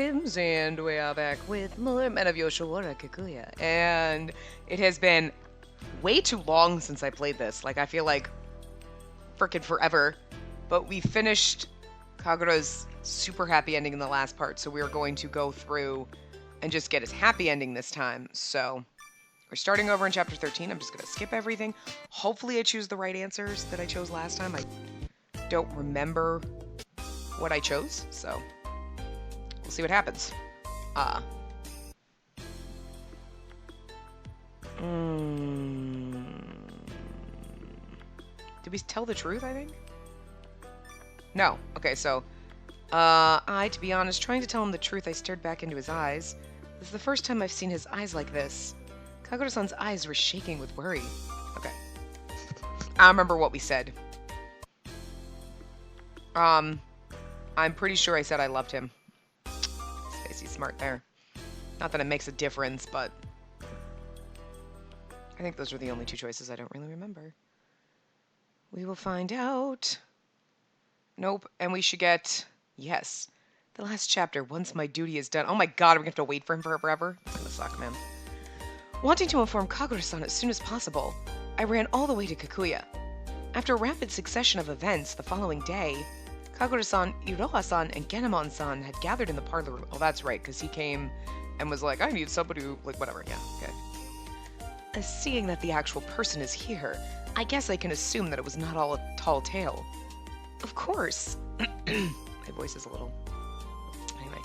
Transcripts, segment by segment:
times, and we are back with more Men of Yoshiwara Kikuya. And it has been way too long since I played this. Like, I feel like frickin' forever. But we finished Kagura's super happy ending in the last part, so we are going to go through and just get his happy ending this time. So we're starting over in chapter 13. I'm just going to skip everything. Hopefully I choose the right answers that I chose last time. I don't remember what I chose, so we'll see what happens. Did we tell the truth, I think? No. Okay, so, to be honest, trying to tell him the truth, I stared back into his eyes. This is the first time I've seen his eyes like this. Kagura-san's eyes were shaking with worry. Okay. I remember what we said. I'm pretty sure I said I loved him. Spacey's smart there. Not that it makes a difference, but I think those were the only two choices I don't really remember. We will find out. Nope, and we should get... Yes. The last chapter, once my duty is done. Oh my god, are we going to have to wait for him for forever? That's gonna suck, man. Wanting to inform Kagura-san as soon as possible, I ran all the way to Kikuya. After a rapid succession of events the following day, Kagura-san, Iroha-san, and Genomon-san had gathered in the parlor. Oh, that's right, because he came and was like, I need somebody who, like, whatever, yeah, okay. Seeing that the actual person is here, I guess I can assume that it was not all a tall tale. Of course. My voice is a little... Anyway.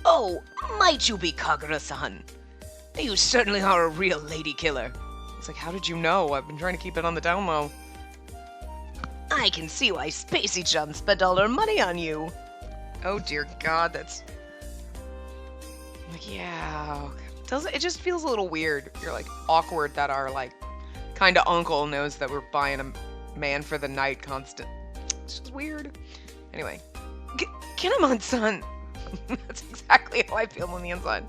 Oh, might you be Kagura-san? You certainly are a real lady killer. It's like, how did you know? I've been trying to keep it on the down low. I can see why Spacey-chan spent all her money on you. Oh dear god, that's... Like, yeah... It just feels a little weird. You're like, awkward that our, like, kind of uncle knows that we're buying a man for the night constant. It's just weird. Anyway. Kinemon-san! That's exactly how I feel on the inside.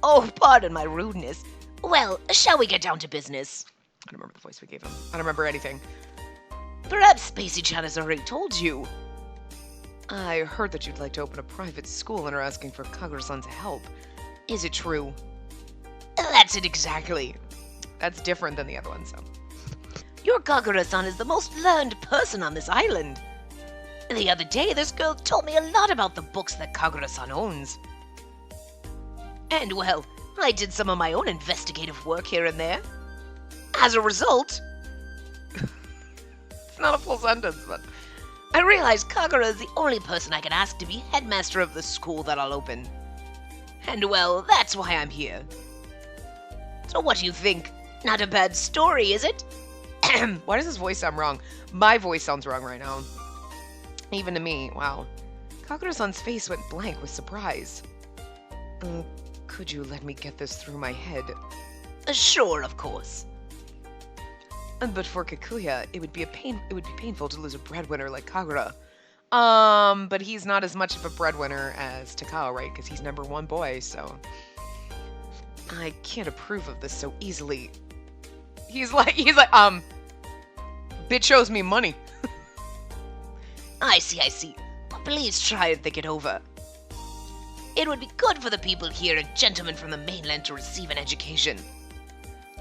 Oh, pardon my rudeness. Well, shall we get down to business? I don't remember the voice we gave him. I don't remember anything. Perhaps Spacey-chan has already told you. I heard that you'd like to open a private school and are asking for Kagura-san's help. Is it true? That's it exactly. That's different than the other one, so. Your Kagura-san is the most learned person on this island. The other day, this girl told me a lot about the books that Kagura-san owns. And, well, I did some of my own investigative work here and there. As a result... It's not a full sentence, but... I realized Kagura is the only person I can ask to be headmaster of the school that I'll open. And, well, that's why I'm here. So what do you think? Not a bad story, is it? Why does his voice sound wrong? My voice sounds wrong right now. Even to me, wow. Kagura-san's face went blank with surprise. Could you let me get this through my head? Sure, of course. But for Kikuya, it would be painful to lose a breadwinner like Kagura. But he's not as much of a breadwinner as Takao, right? Because he's #1 boy, so... I can't approve of this so easily. He's like, bitch owes me money. I see. But please try and think it over. It would be good for the people here and gentlemen from the mainland to receive an education.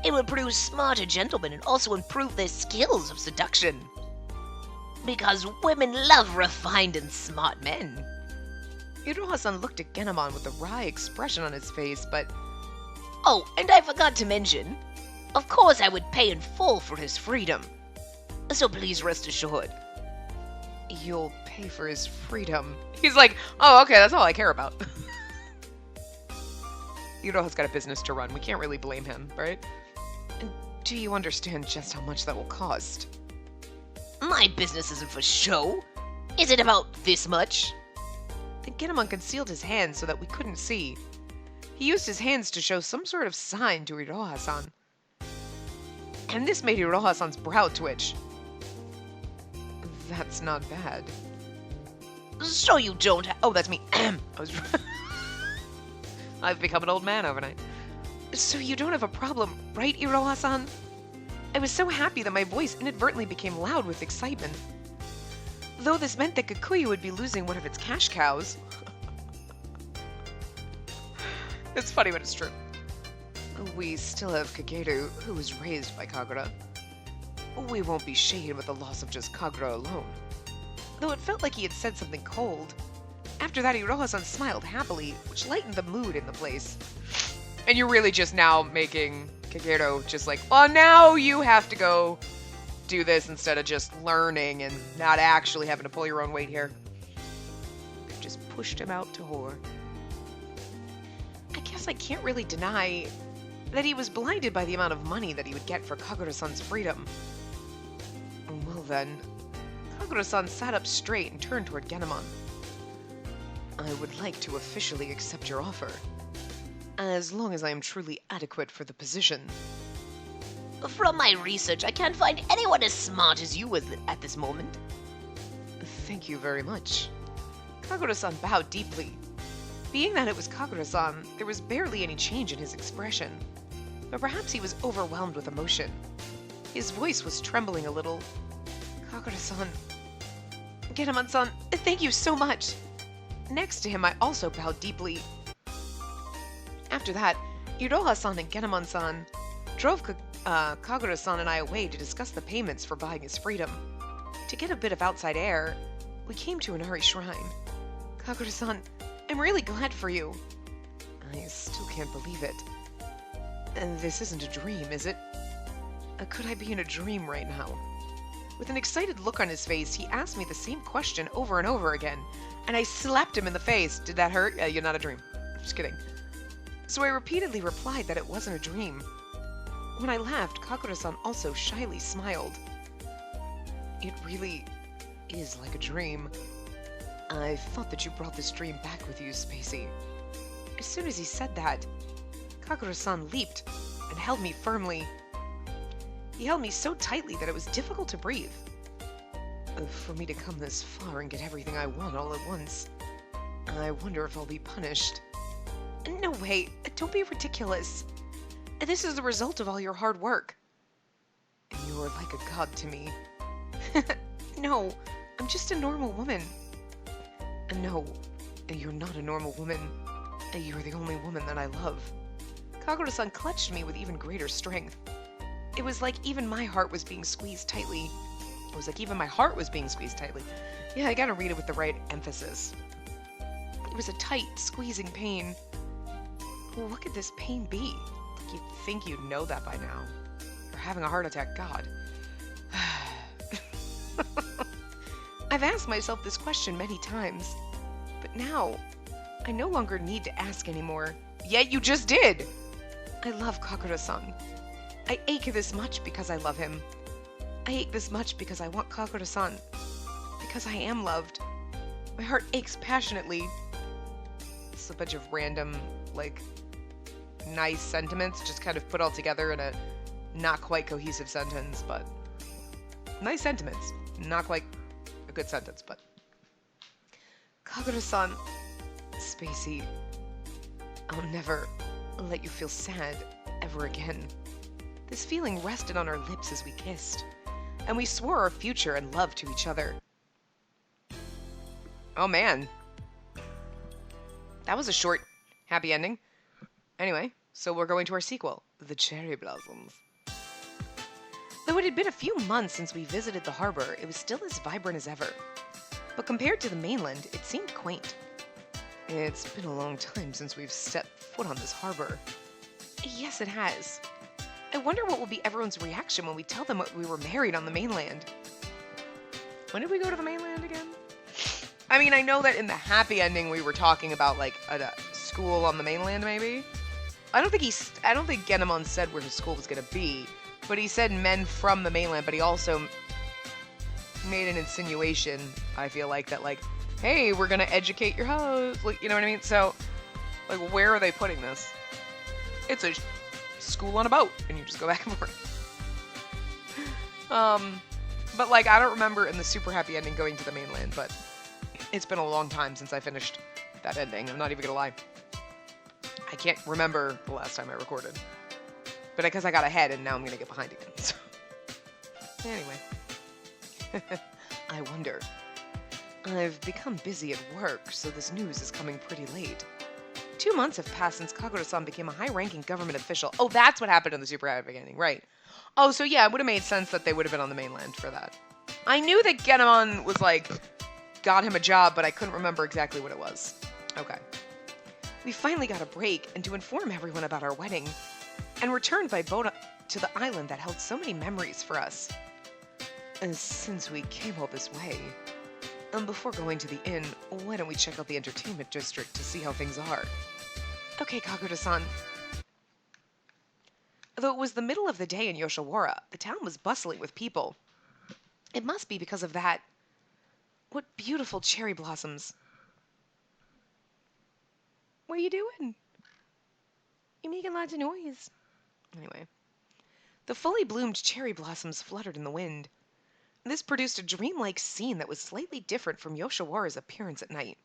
It would produce smarter gentlemen and also improve their skills of seduction. Because women love refined and smart men. Iroha-san looked at Genomon with a wry expression on his face, but... Oh, and I forgot to mention, of course I would pay in full for his freedom. So please rest assured. You'll pay for his freedom. He's like, oh, okay, that's all I care about. Iroha's got a business to run. We can't really blame him, right? Do you understand just how much that will cost? My business isn't for show. Is it about this much? The Genomon concealed his hands so that we couldn't see. He used his hands to show some sort of sign to Iroha-san. And this made Iroha-san's brow twitch. That's not bad. So you don't oh, that's me. I've become an old man overnight. So you don't have a problem, right, Iroha-san? I was so happy that my voice inadvertently became loud with excitement. Though this meant that Kikuya would be losing one of its cash cows. It's funny, but it's true. We still have Kageru, who was raised by Kagura. We won't be shaken with the loss of just Kagura alone. Though it felt like he had said something cold. After that, Iroha-san smiled happily, which lightened the mood in the place. And you're really just now making Kageru just like, well, now you have to go do this instead of just learning and not actually having to pull your own weight here. Just pushed him out to whore. I guess I can't really deny that he was blinded by the amount of money that he would get for Kagura-san's freedom. Well then, Kagura-san sat up straight and turned toward Genomon. I would like to officially accept your offer, as long as I am truly adequate for the position. From my research, I can't find anyone as smart as you at this moment. Thank you very much. Kagura-san bowed deeply. Being that it was Kagura-san, there was barely any change in his expression. But perhaps he was overwhelmed with emotion. His voice was trembling a little. Kagura-san... Genomon-san, thank you so much! Next to him, I also bowed deeply. After that, Iroha-san and Genomon-san drove Kagura-san and I away to discuss the payments for buying his freedom. To get a bit of outside air, we came to Inari Shrine. Kagura-san, I'm really glad for you. I still can't believe it. And this isn't a dream, is it? Could I be in a dream right now? With an excited look on his face, he asked me the same question over and over again, and I slapped him in the face. Did that hurt? You're not a dream. Just kidding. So I repeatedly replied that it wasn't a dream. When I laughed, Kagura-san also shyly smiled. It really is like a dream. I thought that you brought this dream back with you, Spacey. As soon as he said that, Kagura-san leaped and held me firmly. He held me so tightly that it was difficult to breathe. For me to come this far and get everything I want all at once, I wonder if I'll be punished. No way, don't be ridiculous. This is the result of all your hard work. You are like a god to me. No, I'm just a normal woman. No, you're not a normal woman. You're the only woman that I love. Kagura-san clutched me with even greater strength. It was like even my heart was being squeezed tightly. It was like even my heart was being squeezed tightly. Yeah, I gotta read it with the right emphasis. It was a tight, squeezing pain. Well, what could this pain be? You'd think you'd know that by now. You're having a heart attack, God. I've asked myself this question many times, but now I no longer need to ask anymore. Yet you just did! I love Kagura-san. I ache this much because I love him. I ache this much because I want Kagura-san. Because I am loved. My heart aches passionately. It's a bunch of random, like, nice sentiments just kind of put all together in a not quite cohesive sentence, but nice sentiments. Not quite a good sentence, but Kagura-san, Spacey, I'll never let you feel sad ever again. This feeling rested on our lips as we kissed, and we swore our future and love to each other. Oh man. That was a short, happy ending. Anyway, so we're going to our sequel, The Cherry Blossoms. Though it had been a few months since we visited the harbor, it was still as vibrant as ever. But compared to the mainland, it seemed quaint. It's been a long time since we've stepped foot on this harbor. Yes, it has. I wonder what will be everyone's reaction when we tell them we were married on the mainland. When did we go to the mainland again? I mean, I know that in the happy ending we were talking about, like, a school on the mainland, maybe? I don't think Genomon said where his school was going to be, but he said men from the mainland, but he also made an insinuation, I feel like, that, like, hey, we're going to educate your host, like, you know what I mean? So, like, where are they putting this? It's a school on a boat, and you just go back and forth. But, like, I don't remember in the super happy ending going to the mainland, but it's been a long time since I finished that ending. I'm not even gonna lie. I can't remember the last time I recorded. But because I got ahead, and now I'm gonna get behind again, so. Anyway. I wonder. I've become busy at work, so this news is coming pretty late. 2 months have passed since Kagura-san became a high-ranking government official. Oh, that's what happened in the Super Happy Beginning, right. Oh, so yeah, it would have made sense that they would have been on the mainland for that. I knew that Genomon was like, got him a job, but I couldn't remember exactly what it was. Okay. We finally got a break, and to inform everyone about our wedding, and returned by boat to the island that held so many memories for us. And since we came all this way, before going to the inn, why don't we check out the entertainment district to see how things are? Okay, Kagura-san. Though it was the middle of the day in Yoshiwara, the town was bustling with people. It must be because of that. What beautiful cherry blossoms. What are you doing? You're making lots of noise. Anyway. The fully bloomed cherry blossoms fluttered in the wind. This produced a dreamlike scene that was slightly different from Yoshiwara's appearance at night.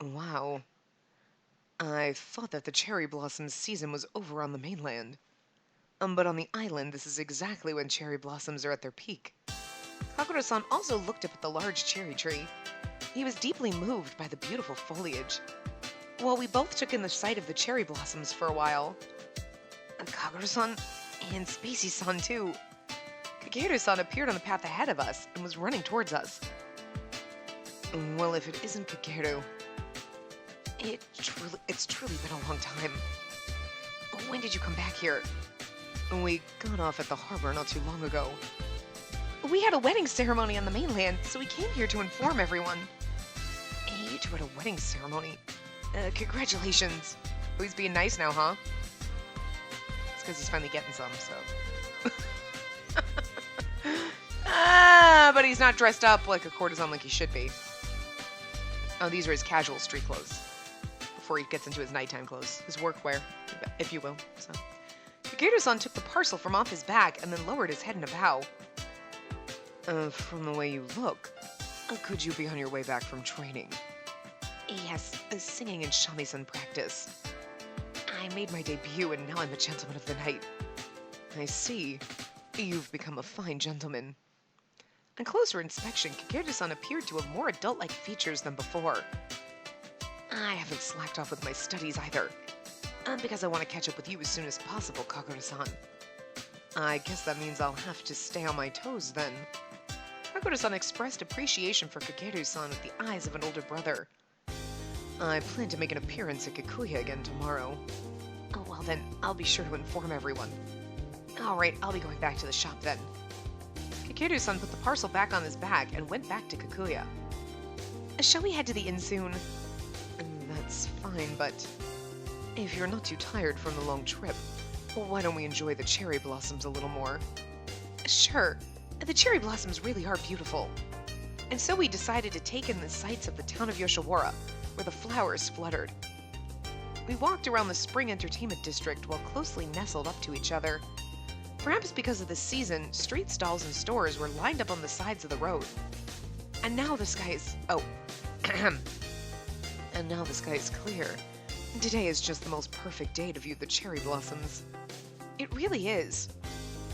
Wow. I thought that the cherry blossoms season was over on the mainland. But on the island, this is exactly when cherry blossoms are at their peak. Kagura-san also looked up at the large cherry tree. He was deeply moved by the beautiful foliage. While we both took in the sight of the cherry blossoms for a while. Kagura-san and Spacey-san too. Kakeru-san appeared on the path ahead of us and was running towards us. Well, if it isn't Kakeru, it's truly been a long time. When did you come back here? We got off at the harbor not too long ago. We had a wedding ceremony on the mainland, so we came here to inform everyone. You two had a wedding ceremony? Congratulations. Oh, he's being nice now, huh? It's because he's finally getting some, so... but he's not dressed up like a courtesan like he should be. Oh, these are his casual street clothes. Before he gets into his nighttime clothes. His workwear, if you will. So, Kakeru-san took the parcel from off his back and then lowered his head in a bow. From the way you look, could you be on your way back from training? Yes, singing in shamisen practice. I made my debut and now I'm a gentleman of the night. I see. You've become a fine gentleman. On closer inspection, Kakeru-san appeared to have more adult-like features than before. I haven't slacked off with my studies either. Because I want to catch up with you as soon as possible, Kagura-san. I guess that means I'll have to stay on my toes then. Kagura-san expressed appreciation for Kakeru-san with the eyes of an older brother. I plan to make an appearance at Kikuya again tomorrow. Oh, well then, I'll be sure to inform everyone. Alright, I'll be going back to the shop then. Kakeru-san put the parcel back on his back and went back to Kikuya. Shall we head to the inn soon? That's fine, but if you're not too tired from the long trip, why don't we enjoy the cherry blossoms a little more? Sure, the cherry blossoms really are beautiful. And so we decided to take in the sights of the town of Yoshiwara, where the flowers fluttered. We walked around the spring entertainment district while closely nestled up to each other. Perhaps because of the season, street stalls and stores were lined up on the sides of the road. And now the sky is... Oh. And now the sky is clear. Today is just the most perfect day to view the cherry blossoms. It really is.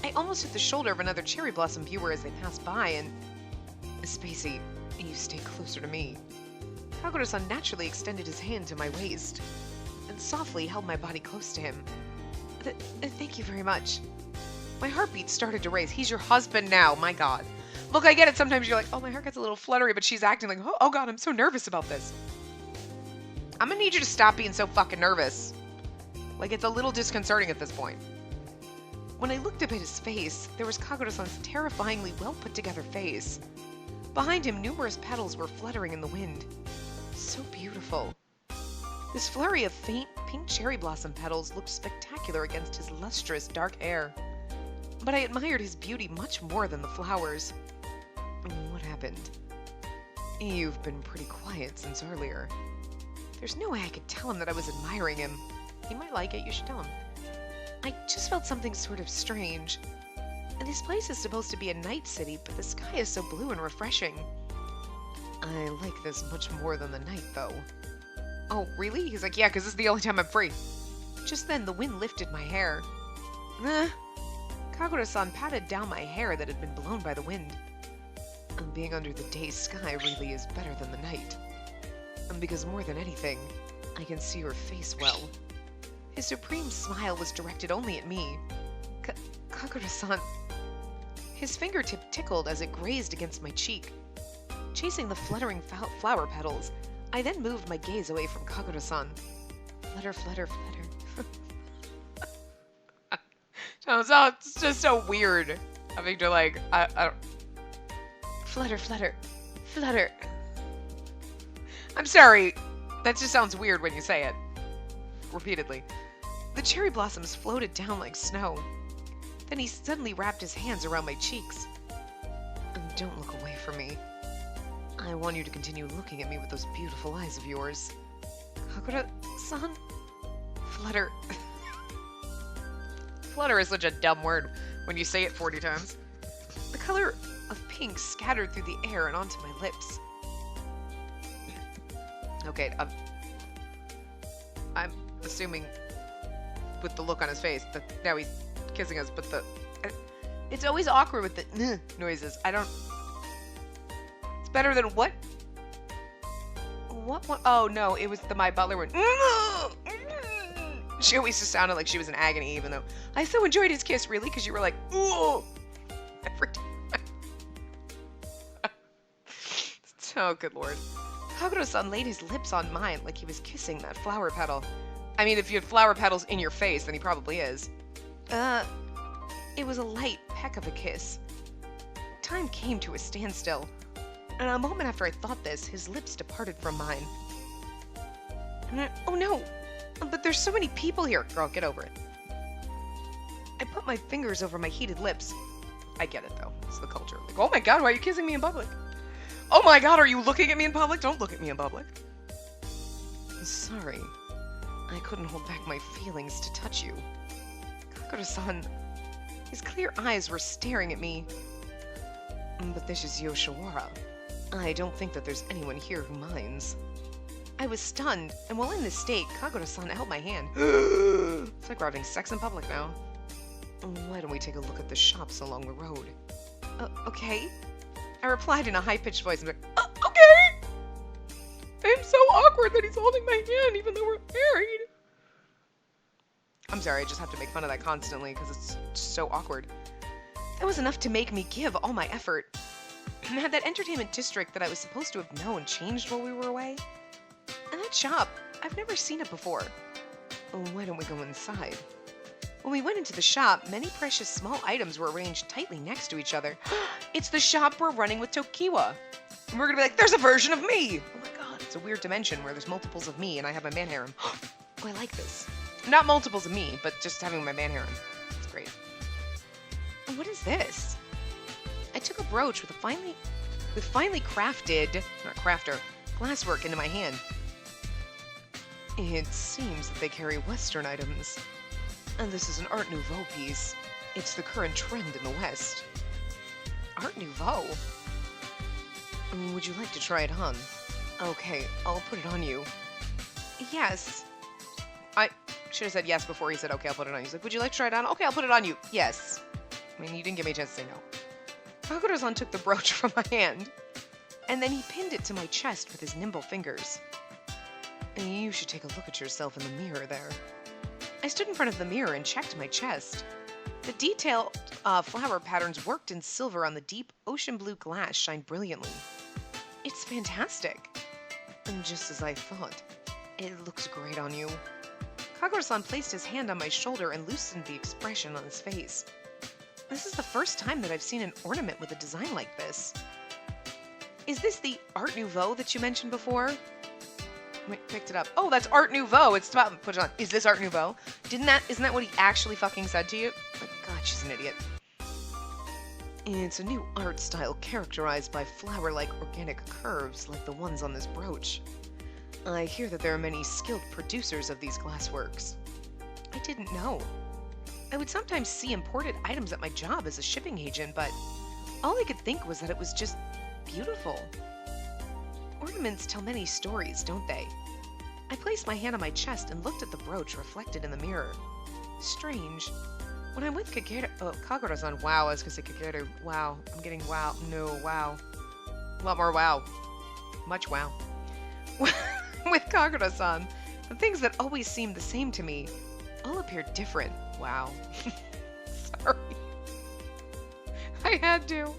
I almost hit the shoulder of another cherry blossom viewer as they passed by and... Spacey, you stay closer to me. Kagura-san naturally extended his hand to my waist and softly held my body close to him. Thank you very much. My heartbeat started to race. He's your husband now, my god. Look, I get it. Sometimes you're like, oh, my heart gets a little fluttery, but she's acting like, oh god, I'm so nervous about this. I'm gonna need you to stop being so fucking nervous. Like, it's a little disconcerting at this point. When I looked up at his face, there was Kagura-san's terrifyingly well-put-together face. Behind him, numerous petals were fluttering in the wind. So beautiful. This flurry of faint pink cherry blossom petals looked spectacular against his lustrous dark hair. But I admired his beauty much more than the flowers. What happened? You've been pretty quiet since earlier. There's no way I could tell him that I was admiring him. He might like it, you should tell him. I just felt something sort of strange. And this place is supposed to be a night city, but the sky is so blue and refreshing. I like this much more than the night, though. Oh, really? He's like, yeah, because this is the only time I'm free. Just then, the wind lifted my hair. Kagura-san patted down my hair that had been blown by the wind. Being under the day's sky really is better than the night. Because more than anything, I can see her face well. His supreme smile was directed only at me. Kagura-san. His fingertip tickled as it grazed against my cheek. Chasing the fluttering flower petals, I then moved my gaze away from Kagura-san. Flutter, flutter, flutter. It's just so weird having to I don't... Flutter, flutter, flutter. I'm sorry. That just sounds weird when you say it. Repeatedly. The cherry blossoms floated down like snow. Then he suddenly wrapped his hands around my cheeks. Don't look away from me. I want you to continue looking at me with those beautiful eyes of yours. Kagura-san? Flutter. Flutter is such a dumb word when you say it 40 times. The color of pink scattered through the air and onto my lips. Okay, I'm assuming with the look on his face that now he's kissing us, but it's always awkward with the noises. It's better than what? What? Oh no, it was the My Butler one. She always just sounded like she was in agony, even though I so enjoyed his kiss, really, because you were like, ooh, every time. Oh, good lord. Kagura-san laid his lips on mine like he was kissing that flower petal. I mean, if you had flower petals in your face, then he probably is. It was a light peck of a kiss. Time came to a standstill, and a moment after I thought this, his lips departed from mine. Oh no! But there's so many people here! Girl, get over it. I put my fingers over my heated lips. I get it, though. It's the culture. Like, oh my god, why are you kissing me in public? Oh my god, are you looking at me in public? Don't look at me in public. I'm sorry. I couldn't hold back my feelings to touch you. Kagura-san. His clear eyes were staring at me. But this is Yoshiwara. I don't think that there's anyone here who minds. I was stunned, and while in this state, Kagura-san held my hand. It's like we're having sex in public now. Why don't we take a look at the shops along the road? Okay. I replied in a high-pitched voice. I'm like, okay! I'm so awkward that he's holding my hand even though we're married. I'm sorry, I just have to make fun of that constantly because it's so awkward. That was enough to make me give all my effort. Had that entertainment district that I was supposed to have known changed while we were away? And that shop, I've never seen it before. Why don't we go inside? When we went into the shop, many precious small items were arranged tightly next to each other. It's the shop we're running with Tokiwa. And we're gonna be like, there's a version of me! Oh my god, it's a weird dimension where there's multiples of me and I have my man harem. Oh, I like this. Not multiples of me, but just having my man harem. It's great. What is this? I took a brooch with finely crafted, not crafter, glasswork into my hand. It seems that they carry Western items. And this is an Art Nouveau piece. It's the current trend in the West. Art Nouveau? Would you like to try it on? Okay, I'll put it on you. Yes. I should have said yes before he said, okay, I'll put it on you. He's like, would you like to try it on? Okay, I'll put it on you. Yes. I mean, you didn't give me a chance to say no. Kagura-san took the brooch from my hand, and then he pinned it to my chest with his nimble fingers. You should take a look at yourself in the mirror there. I stood in front of the mirror and checked my chest. The detailed flower patterns worked in silver on the deep ocean blue glass shined brilliantly. It's fantastic. And just as I thought, it looks great on you. Kagura-san placed his hand on my shoulder and loosened the expression on his face. This is the first time that I've seen an ornament with a design like this. Is this the Art Nouveau that you mentioned before? Wait, picked it up. Oh, that's Art Nouveau. It's about put it on. Is this Art Nouveau? Isn't that what he actually fucking said to you? Oh, God, she's an idiot. It's a new art style characterized by flower-like organic curves like the ones on this brooch. I hear that there are many skilled producers of these glassworks. I didn't know. I would sometimes see imported items at my job as a shipping agent, but all I could think was that it was just beautiful. Ornaments tell many stories, don't they? I placed my hand on my chest and looked at the brooch reflected in the mirror. Strange. When I'm with Kagura-san, wow, I was gonna say Kageru, wow. I'm getting wow, no, wow. A lot more wow. Much wow. With Kagura-san, The things that always seemed the same to me all appeared different. Wow. Sorry. I had to.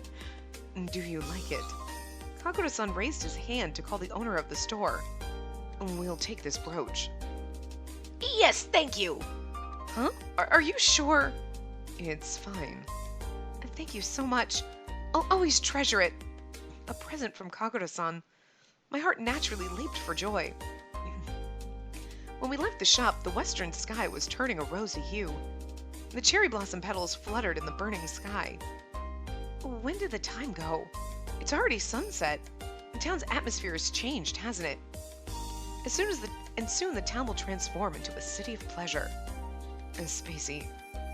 Do you like it? Kagura-san raised his hand to call the owner of the store. We'll take this brooch. Yes, thank you. Huh? Are you sure? It's fine. Thank you so much. I'll always treasure it. A present from Kagura-san. My heart naturally leaped for joy. When we left the shop, the western sky was turning a rosy hue. The cherry blossom petals fluttered in the burning sky. When did the time go? It's already sunset. The town's atmosphere has changed, hasn't it? Soon the town will transform into a city of pleasure. Spacey,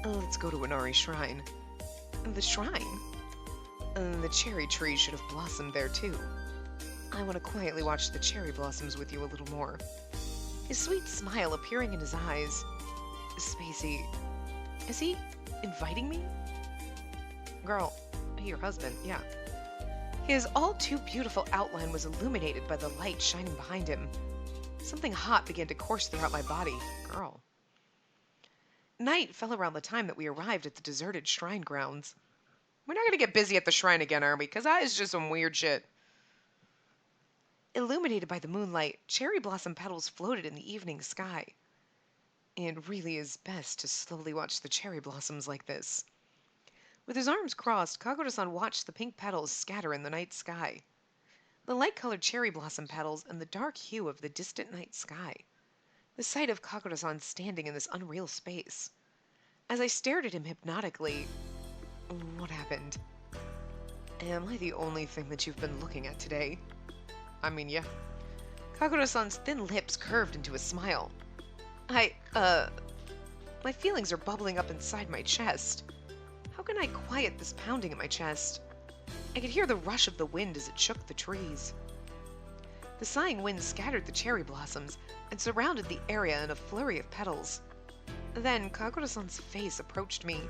let's go to Inari Shrine. The shrine? The cherry tree should have blossomed there too. I want to quietly watch the cherry blossoms with you a little more. His sweet smile appearing in his eyes. Spacey, is he inviting me? Girl, your husband, yeah. His all-too-beautiful outline was illuminated by the light shining behind him. Something hot began to course throughout my body. Girl. Night fell around the time that we arrived at the deserted shrine grounds. We're not going to get busy at the shrine again, are we? Because that is just some weird shit. Illuminated by the moonlight, cherry blossom petals floated in the evening sky. It really is best to slowly watch the cherry blossoms like this. With his arms crossed, Kagura-san watched the pink petals scatter in the night sky. The light-colored cherry blossom petals and the dark hue of the distant night sky. The sight of Kagura-san standing in this unreal space. As I stared at him hypnotically, what happened? Am I the only thing that you've been looking at today? I mean, yeah. Kagura-san's thin lips curved into a smile. My feelings are bubbling up inside my chest. How can I quiet this pounding in my chest? I could hear the rush of the wind as it shook the trees. The sighing wind scattered the cherry blossoms and surrounded the area in a flurry of petals. Then Kagura-san's face approached me.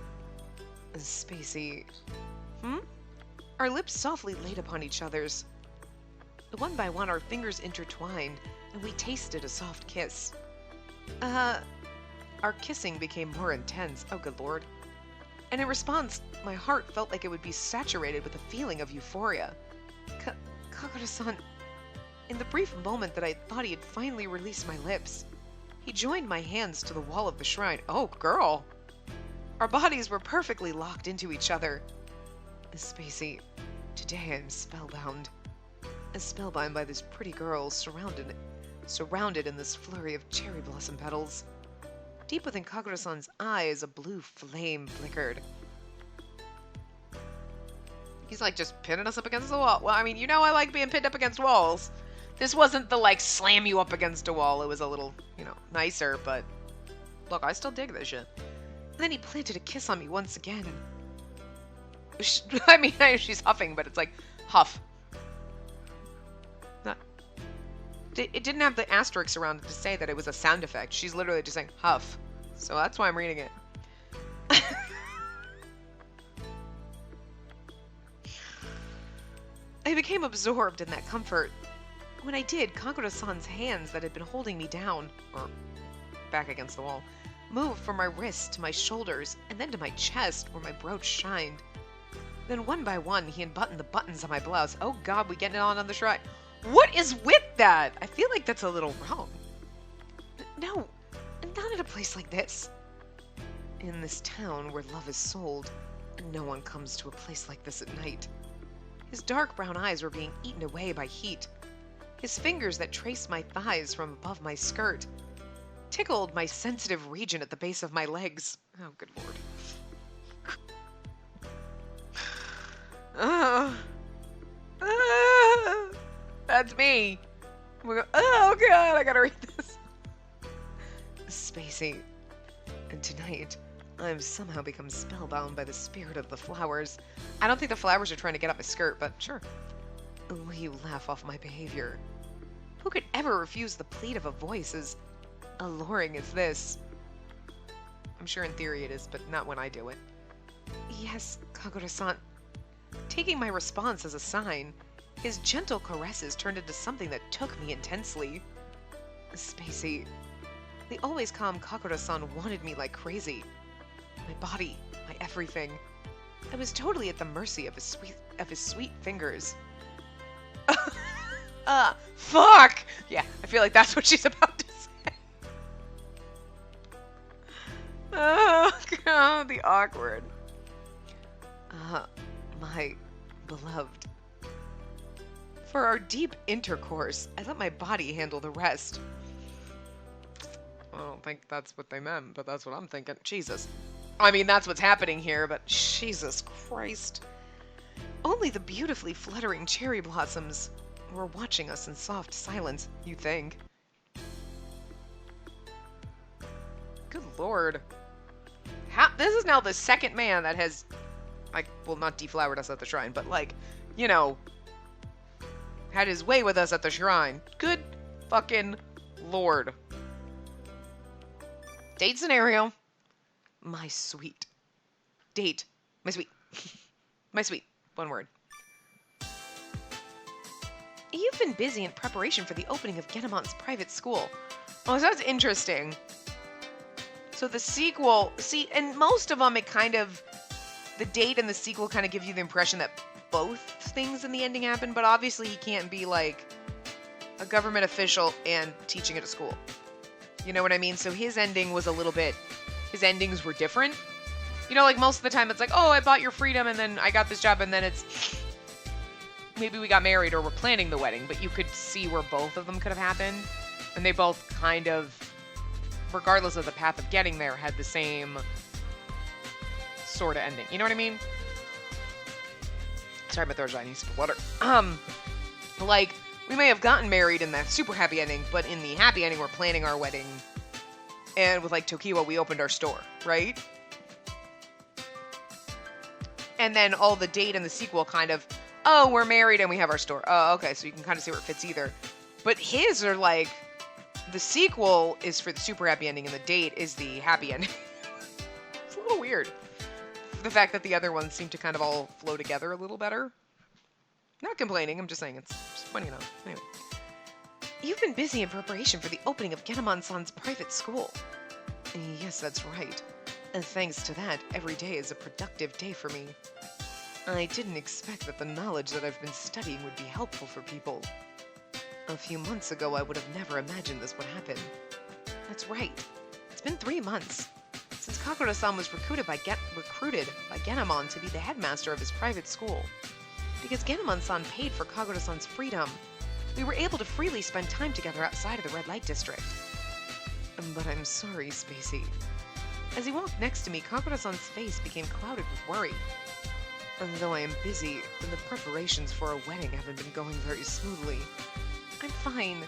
Spacey. Our lips softly laid upon each other's. One by one, our fingers intertwined, and we tasted a soft kiss. Our kissing became more intense. Oh, good lord. And in response, my heart felt like it would be saturated with a feeling of euphoria. Kagura-san, in the brief moment that I thought he had finally released my lips, he joined my hands to the wall of the shrine. Oh, girl! Our bodies were perfectly locked into each other. Spacey, today I'm spellbound. Spellbound by this pretty girl surrounded in this flurry of cherry blossom petals. Deep within Kagura-san's eyes, a blue flame flickered. He's like just pinning us up against the wall. Well, I mean, you know I like being pinned up against walls. This wasn't the, like, slam you up against a wall. It was a little, nicer, but look, I still dig this shit. And then he planted a kiss on me once again. I mean, she's huffing, but it's like, huff. It didn't have the asterisks around it to say that it was a sound effect. She's literally just saying, huff. So that's why I'm reading it. I became absorbed in that comfort. When I did, Kagura-san's hands that had been holding me down, or back against the wall, moved from my wrists to my shoulders, and then to my chest, where my brooch shined. Then one by one, he unbuttoned the buttons on my blouse. Oh god, we getting it on the shrine. What is with that? I feel like that's a little wrong. No, not at a place like this. In this town where love is sold, no one comes to a place like this at night. His dark brown eyes were being eaten away by heat. His fingers that traced my thighs from above my skirt tickled my sensitive region at the base of my legs. Oh, good lord. That's me. We go, oh god, I gotta read this. Spacey. And tonight, I've somehow become spellbound by the spirit of the flowers. I don't think the flowers are trying to get up my skirt, but sure. Will you laugh off my behavior? Who could ever refuse the plead of a voice as alluring as this? I'm sure in theory it is, but not when I do it. Yes, Kagura-san. Taking my response as a sign, his gentle caresses turned into something that took me intensely. Spacey, The always calm Kakura-san wanted me like crazy. My body, my everything. I was totally at the mercy of his sweet fingers. Fuck! Yeah, I feel like that's what she's about to say. Oh, God, the awkward. My beloved. For our deep intercourse, I let my body handle the rest. I don't think that's what they meant, but that's what I'm thinking. Jesus. I mean, that's what's happening here, but Jesus Christ. Only the beautifully fluttering cherry blossoms were watching us in soft silence, you think. Good Lord. This is now the second man that has, like, well, not deflowered us at the shrine, but, like, you know, had his way with us at the shrine. Good fucking Lord. Date scenario. My sweet. Date. My sweet. My sweet. One word. You've been busy in preparation for the opening of Genemon's private school. Oh, so that's interesting. So the sequel, see, and most of them, it kind of, the date and the sequel kind of give you the impression that both things in the ending happen, but obviously he can't be like a government official and teaching at a school. You know what I mean? So his ending was a little bit, his endings were different. You know, like most of the time it's like, oh, I bought your freedom and then I got this job, and then it's, maybe we got married or we're planning the wedding, but you could see where both of them could have happened. And they both kind of, regardless of the path of getting there, had the same sort of ending. You know what I mean? Sorry, my throat's dry. I need some water. Like, we may have gotten married in that super happy ending, but in the happy ending, we're planning our wedding. And with, like, Tokiwa, we opened our store, right? And then all the date and the sequel kind of, oh, we're married and we have our store. Oh, okay, so you can kind of see where it fits either. But his are like, the sequel is for the super happy ending and the date is the happy ending. It's a little weird. The fact that the other ones seem to kind of all flow together a little better. Not complaining, I'm just saying it's just funny enough. Anyway. You've been busy in preparation for the opening of Genemon-san's private school. Yes, that's right. And thanks to that, every day is a productive day for me. I didn't expect that the knowledge that I've been studying would be helpful for people. A few months ago, I would have never imagined this would happen. That's right. It's been 3 months since Kakura-san was recruited by Genemon to be the headmaster of his private school. Because Genemon-san paid for Kagura-san's freedom, we were able to freely spend time together outside of the red light district. But I'm sorry, Spacey. As he walked next to me, Kagura-san's face became clouded with worry. And though I am busy, the preparations for our wedding haven't been going very smoothly. I'm fine.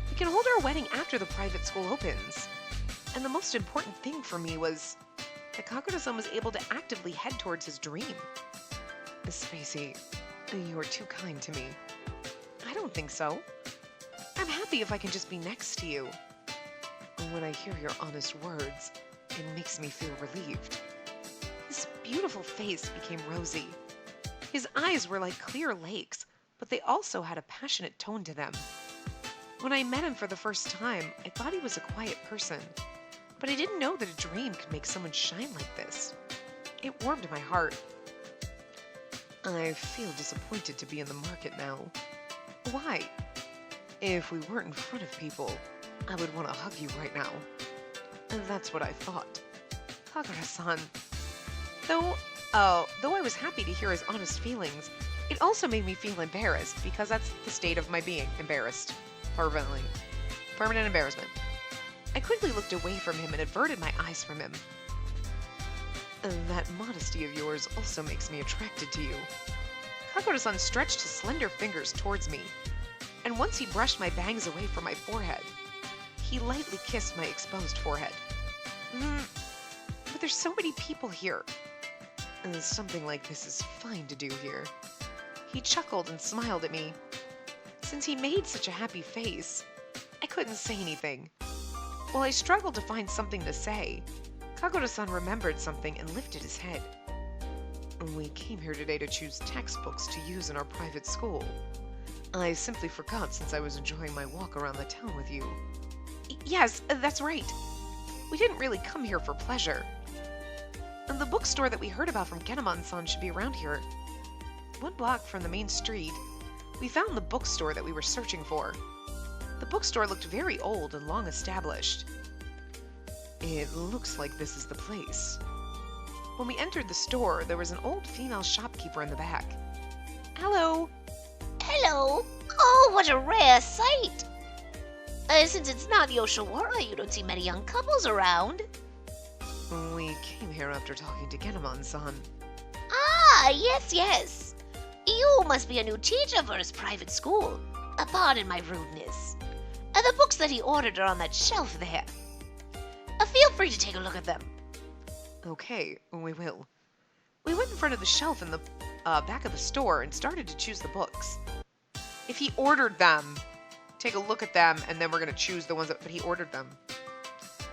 We can hold our wedding after the private school opens. And the most important thing for me was that Kagura-san was able to actively head towards his dream. Spacey, you are too kind to me. I don't think so. I'm happy if I can just be next to you. And when I hear your honest words, it makes me feel relieved. His beautiful face became rosy. His eyes were like clear lakes, but they also had a passionate tone to them. When I met him for the first time, I thought he was a quiet person, but I didn't know that a dream could make someone shine like this. It warmed my heart. I feel disappointed to be in the market now. Why? If we weren't in front of people, I would want to hug you right now. And that's what I thought. Kagura-san. Though I was happy to hear his honest feelings, it also made me feel embarrassed, because that's the state of my being, embarrassed. Permanently. Permanent embarrassment. I quickly looked away from him and averted my eyes from him. That modesty of yours also makes me attracted to you. Kagura-san stretched his slender fingers towards me, and once he brushed my bangs away from my forehead, he lightly kissed my exposed forehead. But there's so many people here. And something like this is fine to do here. He chuckled and smiled at me. Since he made such a happy face, I couldn't say anything. While I struggled to find something to say, Kagura-san remembered something and lifted his head. We came here today to choose textbooks to use in our private school. I simply forgot since I was enjoying my walk around the town with you. Yes, that's right. We didn't really come here for pleasure. And the bookstore that we heard about from Genomon-san should be around here. 1 block from the main street, we found the bookstore that we were searching for. The bookstore looked very old and long established. It looks like this is the place. When we entered the store, there was an old female shopkeeper in the back. Hello. Hello. Oh, what a rare sight. Since it's not Yoshiwara, you don't see many young couples around. We came here after talking to Genomon-san. Ah, yes. You must be a new teacher for his private school. Pardon my rudeness. The books that he ordered are on that shelf there. Feel free to take a look at them. Okay, we will. We went in front of the shelf in the back of the store and started to choose the books. If he ordered them, take a look at them, and then we're going to choose the ones that... But he ordered them.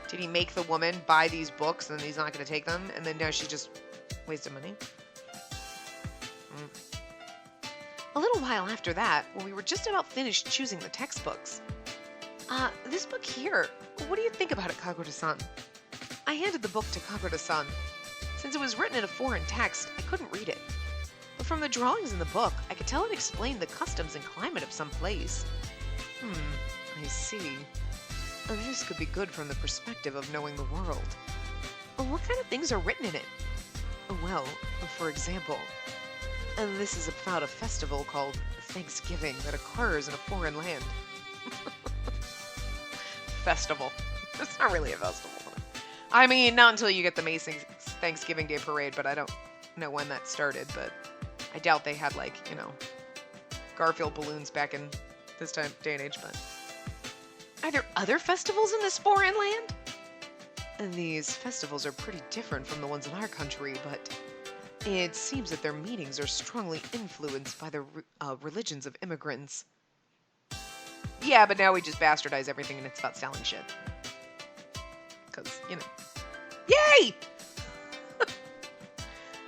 Did he make the woman buy these books and he's not going to take them? And then now she just wasted money? A little while after that, when we were just about finished choosing the textbooks. This book here, what do you think about it, Kagura-san? I handed the book to Kagura-san. Since it was written in a foreign text, I couldn't read it. But from the drawings in the book, I could tell it explained the customs and climate of some place. I see. This could be good from the perspective of knowing the world. What kind of things are written in it? Well, for example, this is about a festival called Thanksgiving that occurs in a foreign land. Festival. It's not really a festival. I mean, not until you get the amazing Thanksgiving Day Parade, but I don't know when that started, but I doubt they had, like, you know, Garfield balloons back in this day and age, but... Are there other festivals in this foreign land? And these festivals are pretty different from the ones in our country, but it seems that their meanings are strongly influenced by the religions of immigrants. Yeah, but now we just bastardize everything and it's about selling shit. Because, you know. Yay!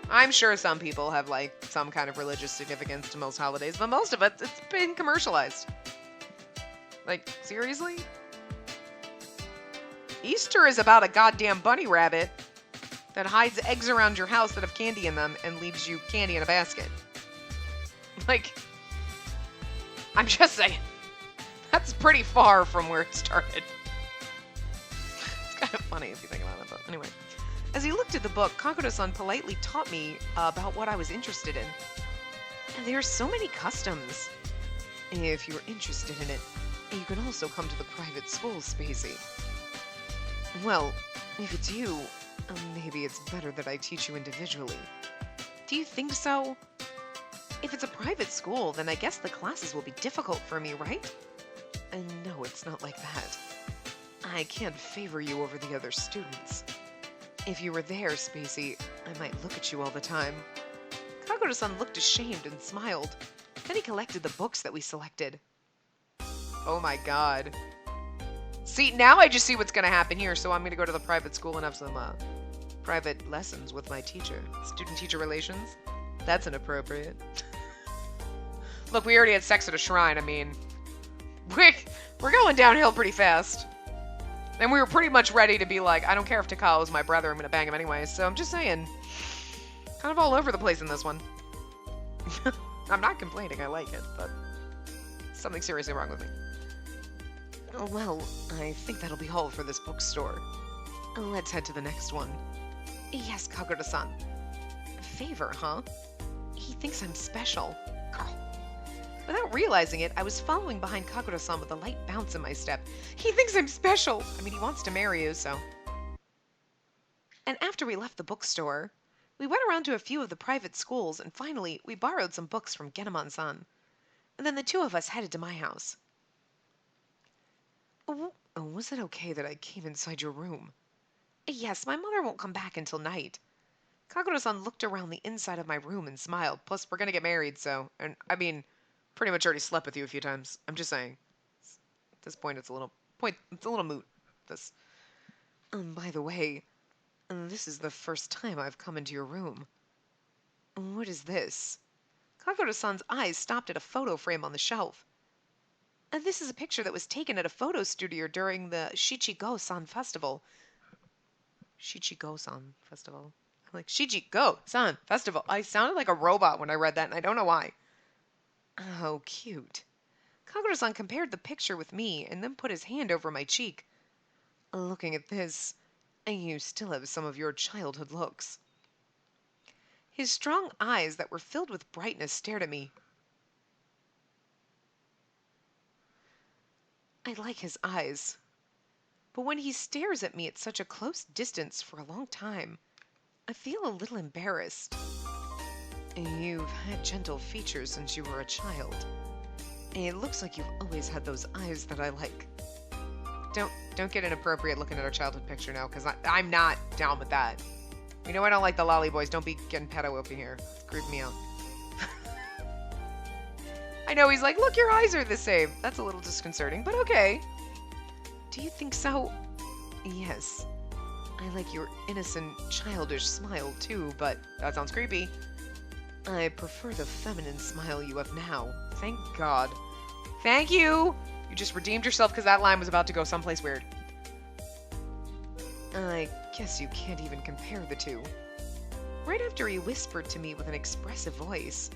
I'm sure some people have, like, some kind of religious significance to most holidays, but most of it, it's been commercialized. Like, seriously? Easter is about a goddamn bunny rabbit that hides eggs around your house that have candy in them and leaves you candy in a basket. Like, I'm just saying. That's pretty far from where it started. It's kind of funny if you think about it, but anyway. As he looked at the book, Kagura-san politely taught me about what I was interested in. And there are so many customs. If you're interested in it, you can also come to the private school, Spacey. Well, if it's you, maybe it's better that I teach you individually. Do you think so? If it's a private school, then I guess the classes will be difficult for me, right? No, it's not like that. I can't favor you over the other students. If you were there, Spacey, I might look at you all the time. Kagura-san looked ashamed and smiled. Then he collected the books that we selected. Oh my god. See, now I just see what's going to happen here, so I'm going to go to the private school and have some private lessons with my teacher. Student-teacher relations? That's inappropriate. Look, we already had sex at a shrine. I mean, we're going downhill pretty fast. And we were pretty much ready to be like, I don't care if Takao is my brother, I'm going to bang him anyway. So I'm just saying, kind of all over the place in this one. I'm not complaining, I like it, but something seriously wrong with me. Oh, well, I think that'll be all for this bookstore. Let's head to the next one. Yes, Kagura-san. Favor, huh? He thinks I'm special. Girl. Without realizing it, I was following behind Kagura-san with a light bounce in my step. He thinks I'm special! I mean, he wants to marry you, so... And after we left the bookstore, we went around to a few of the private schools, and finally, we borrowed some books from Genomon-san. And then the two of us headed to my house. Oh, was it okay that I came inside your room? Yes, my mother won't come back until night. Kagura-san looked around the inside of my room and smiled. Plus, we're gonna get married, so... And, I mean, pretty much already slept with you a few times. I'm just saying. At this point, it's a little moot. This. By the way, this is the first time I've come into your room. What is this? Kagura-san's eyes stopped at a photo frame on the shelf. And this is a picture that was taken at a photo studio during the Shichigo-san festival. Shichigo-san festival. I'm like, Shichigo-san festival. I sounded like a robot when I read that, and I don't know why. Oh, cute. Kagura-san compared the picture with me and then put his hand over my cheek. Looking at this, you still have some of your childhood looks. His strong eyes that were filled with brightness stared at me. I like his eyes. But when he stares at me at such a close distance for a long time, I feel a little embarrassed. You've had gentle features since you were a child. It looks like you've always had those eyes that I like. Don't get inappropriate looking at our childhood picture now, because I'm not down with that. You know I don't like the lolly boys. Don't be getting pedo up in here. It's creeping me out. I know, he's like, look, your eyes are the same. That's a little disconcerting, but okay. Do you think so? Yes. I like your innocent, childish smile, too, but that sounds creepy. I prefer the feminine smile you have now. Thank God. Thank you! You just redeemed yourself because that line was about to go someplace weird. I guess you can't even compare the two. Right after he whispered to me with an expressive voice,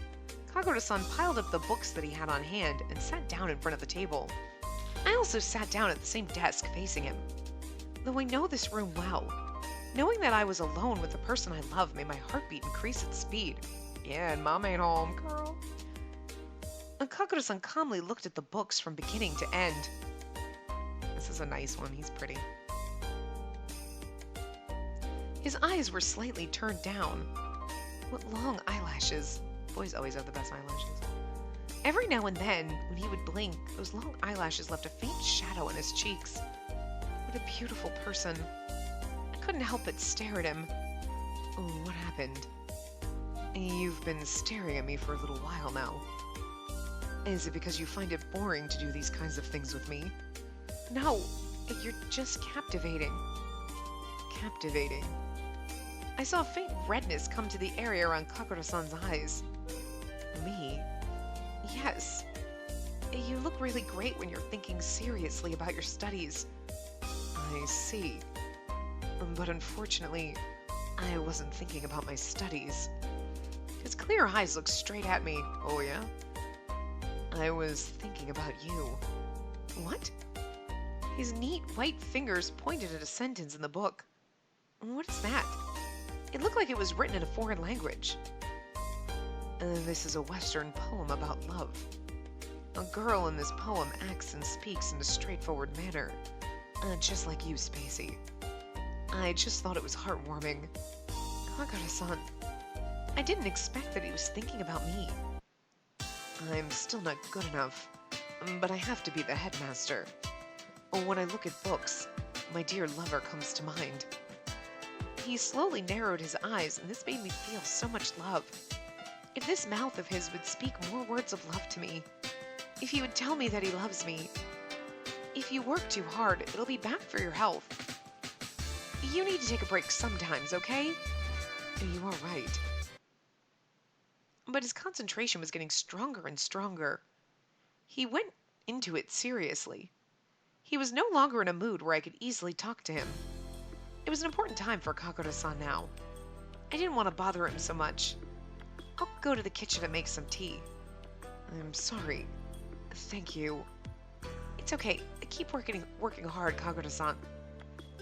Kagura-san piled up the books that he had on hand and sat down in front of the table. I also sat down at the same desk facing him. Though I know this room well, knowing that I was alone with the person I love made my heartbeat increase its speed. Yeah, and Mom ain't home, girl. And Kagura-san calmly looked at the books from beginning to end. This is a nice one. He's pretty. His eyes were slightly turned down. What long eyelashes. Boys always have the best eyelashes. Every now and then, when he would blink, those long eyelashes left a faint shadow on his cheeks. What a beautiful person. I couldn't help but stare at him. Oh, what happened? You've been staring at me for a little while now. Is it because you find it boring to do these kinds of things with me? No, you're just captivating. Captivating. I saw a faint redness come to the area around Kagura-san's eyes. Me? Yes. You look really great when you're thinking seriously about your studies. I see. But unfortunately, I wasn't thinking about my studies. His clear eyes looked straight at me. Oh, yeah? I was thinking about you. What? His neat white fingers pointed at a sentence in the book. What is that? It looked like it was written in a foreign language. This is a Western poem about love. A girl in this poem acts and speaks in a straightforward manner, just like you, Spacey. I just thought it was heartwarming. Kagura-san, I didn't expect that he was thinking about me. I'm still not good enough, but I have to be the headmaster. When I look at books, my dear lover comes to mind. He slowly narrowed his eyes, and this made me feel so much love. If this mouth of his would speak more words of love to me, if he would tell me that he loves me, if you work too hard, it'll be bad for your health. You need to take a break sometimes, okay? You are right. But his concentration was getting stronger and stronger. He went into it seriously. He was no longer in a mood where I could easily talk to him. It was an important time for Kagura-san now. I didn't want to bother him so much. I'll go to the kitchen and make some tea. I'm sorry. Thank you. It's okay. Keep working hard, Kagura-san.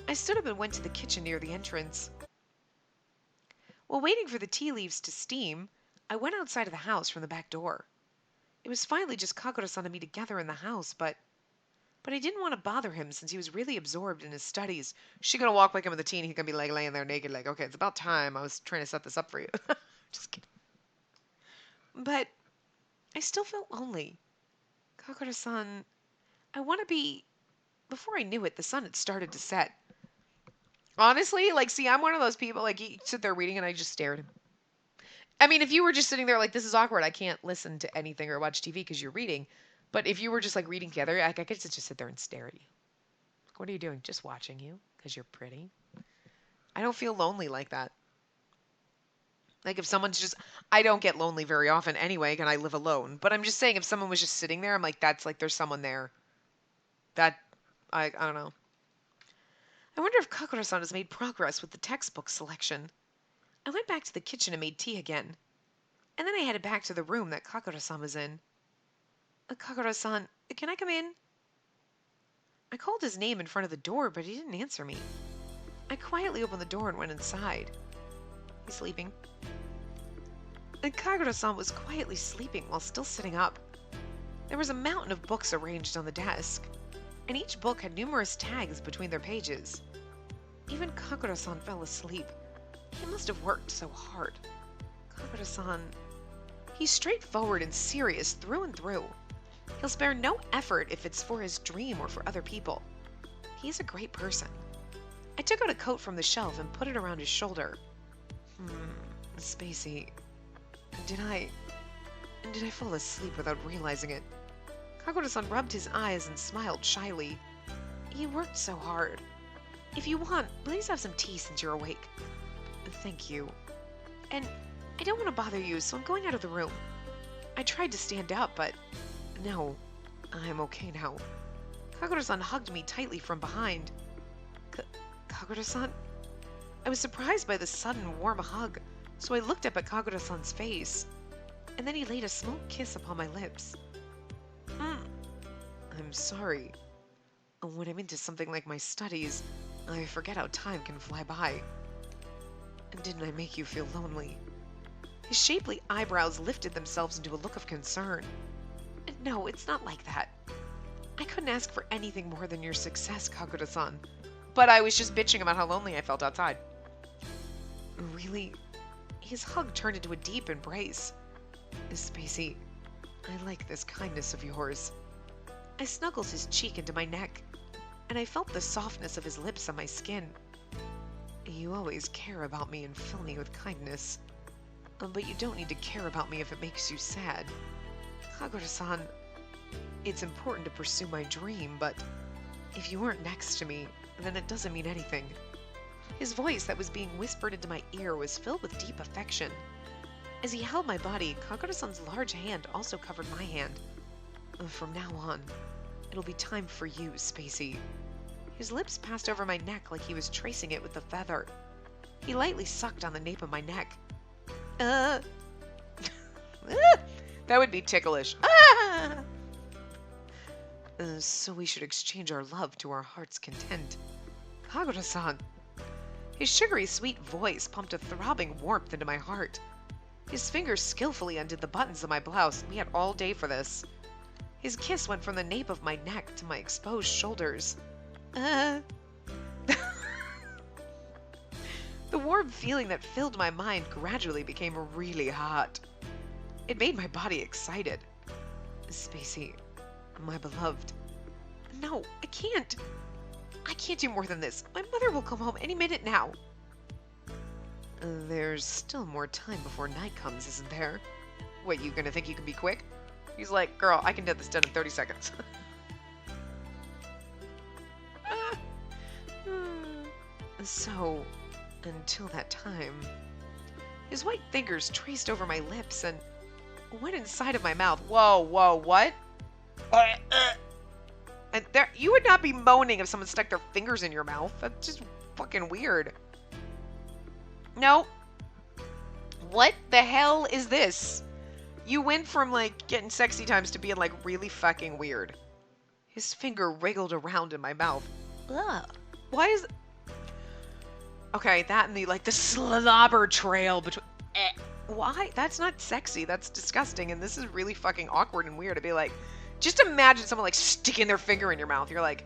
I stood up and went to the kitchen near the entrance. While waiting for the tea leaves to steam, I went outside of the house from the back door. It was finally just Kagura-san and me together in the house, but I didn't want to bother him since he was really absorbed in his studies. She gonna walk like him with a tea and he's gonna be like laying there naked like, okay, it's about time. I was trying to set this up for you. Just kidding. But I still felt lonely. Kagura-san, I want to be... Before I knew it, the sun had started to set. Honestly, like, see, I'm one of those people, like, you sit there reading and I just stare at him. I mean, if you were just sitting there like, this is awkward, I can't listen to anything or watch TV because you're reading. But if you were just, like, reading together, I could just sit there and stare at you. Like, what are you doing? Just watching you because you're pretty. I don't feel lonely like that. Like if someone's just, I don't get lonely very often anyway, and I live alone. But I'm just saying, if someone was just sitting there, I'm like, that's like there's someone there. That, I don't know. I wonder if Kakura-san has made progress with the textbook selection. I went back to the kitchen and made tea again. And then I headed back to the room that Kakura-san was in. Kakura-san, can I come in? I called his name in front of the door, but he didn't answer me. I quietly opened the door and went inside. He's sleeping. And Kagura-san was quietly sleeping while still sitting up. There was a mountain of books arranged on the desk, and each book had numerous tags between their pages. Even Kagura-san fell asleep. He must have worked so hard. Kagura-san... He's straightforward and serious through and through. He'll spare no effort if it's for his dream or for other people. He's a great person. I took out a coat from the shelf and put it around his shoulder. Spacey... Did I fall asleep without realizing it? Kagura-san rubbed his eyes and smiled shyly. He worked so hard. If you want, please have some tea since you're awake. Thank you. And I don't want to bother you, so I'm going out of the room. I tried to stand up, but no, I'm okay now. Kagura-san hugged me tightly from behind. Kagura-san? I was surprised by the sudden warm hug, so I looked up at Kagura-san's face, and then he laid a small kiss upon my lips. I'm sorry. When I'm into something like my studies, I forget how time can fly by. Didn't I make you feel lonely? His shapely eyebrows lifted themselves into a look of concern. No, it's not like that. I couldn't ask for anything more than your success, Kagura-san. But I was just bitching about how lonely I felt outside. Really? His hug turned into a deep embrace. Spacey, I like this kindness of yours. I snuggled his cheek into my neck, and I felt the softness of his lips on my skin. You always care about me and fill me with kindness. But you don't need to care about me if it makes you sad. Kagura-san, it's important to pursue my dream, but if you weren't next to me, then it doesn't mean anything. His voice that was being whispered into my ear was filled with deep affection. As he held my body, Kagura-san's large hand also covered my hand. From now on, it'll be time for you, Spacey. His lips passed over my neck like he was tracing it with a feather. He lightly sucked on the nape of my neck. That would be ticklish. So we should exchange our love to our heart's content. Kagura-san. His sugary sweet voice pumped a throbbing warmth into my heart. His fingers skillfully undid the buttons of my blouse. We had all day for this. His kiss went from the nape of my neck to my exposed shoulders. The warm feeling that filled my mind gradually became really hot. It made my body excited. Spacey, my beloved. No, I can't. I can't do more than this. My mother will come home any minute now. There's still more time before night comes, isn't there? What, you gonna think you can be quick? He's like, girl, I can get this done in 30 seconds. So, until that time, his white fingers traced over my lips and went inside of my mouth. Whoa, what? And there, you would not be moaning if someone stuck their fingers in your mouth. That's just fucking weird. No. What the hell is this? You went from, like, getting sexy times to being, like, really fucking weird. His finger wriggled around in my mouth. Ugh. Why is... Okay, that and the, like, the slobber trail between... Why? That's not sexy. That's disgusting. And this is really fucking awkward and weird to be like... Just imagine someone, like, sticking their finger in your mouth. You're like...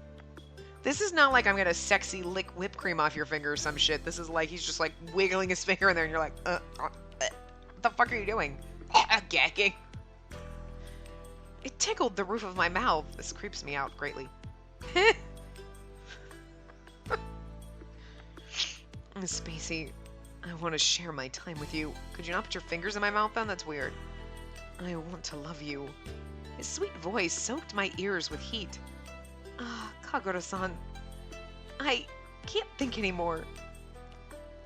This is not like I'm gonna sexy lick whipped cream off your finger or some shit. This is like he's just, like, wiggling his finger in there and you're like... What the fuck are you doing? Gagging. It tickled the roof of my mouth. This creeps me out greatly. Spacey, I want to share my time with you. Could you not put your fingers in my mouth then? That's weird. I want to love you. His sweet voice soaked my ears with heat. Kagura-san, I can't think anymore.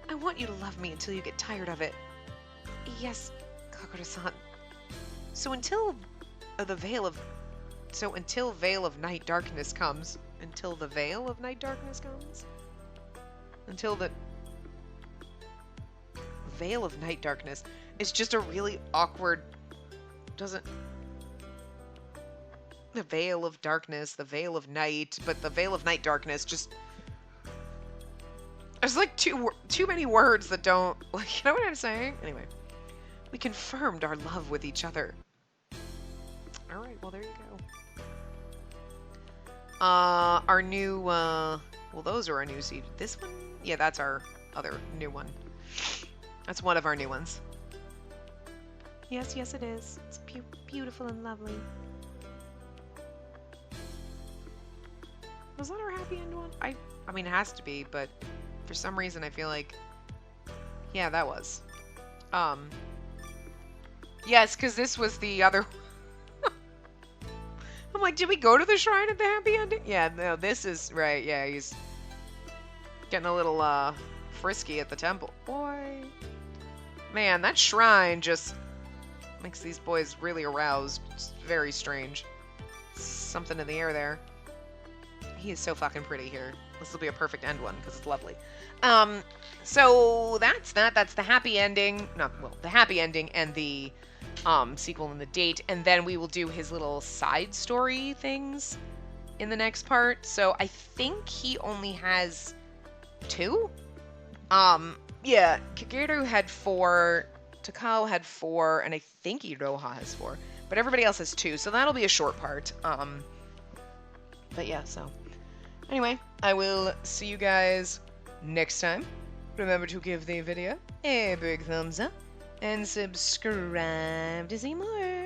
I want you to love me until you get tired of it. Yes, Kakura-san. So until the veil of... So until Veil of Night Darkness comes... Until the Veil of Night Darkness comes? Until the... Veil of Night Darkness is just a really awkward... Doesn't... The Veil of Darkness, the Veil of Night, but the Veil of Night Darkness just... There's like too many words that don't... Like, you know what I'm saying? Anyway. We confirmed our love with each other. Alright, well there you go. Our new, well those are our new seed. This one? Yeah, that's our other new one. That's one of our new ones. Yes, yes it is. It's beautiful and lovely. Was that our happy end one? I mean, it has to be, but for some reason I feel like... Yeah, that was. Yes, because this was the other... I'm like, did we go to the shrine at the happy ending? Yeah, no, this is... Right, yeah, he's getting a little, frisky at the temple. Boy. Man, that shrine just makes these boys really aroused. It's very strange. Something in the air there. He is so fucking pretty here. This will be a perfect end one, because it's lovely. So that's that. That's the happy ending. No, well, the happy ending and the sequel and the date. And then we will do his little side story things in the next part. So I think he only has 2. Yeah, Kageru had 4, Takao had 4, and I think Iroha has 4. But everybody else has 2, so that'll be a short part. But yeah, so... Anyway, I will see you guys next time. Remember to give the video a big thumbs up and subscribe to see more.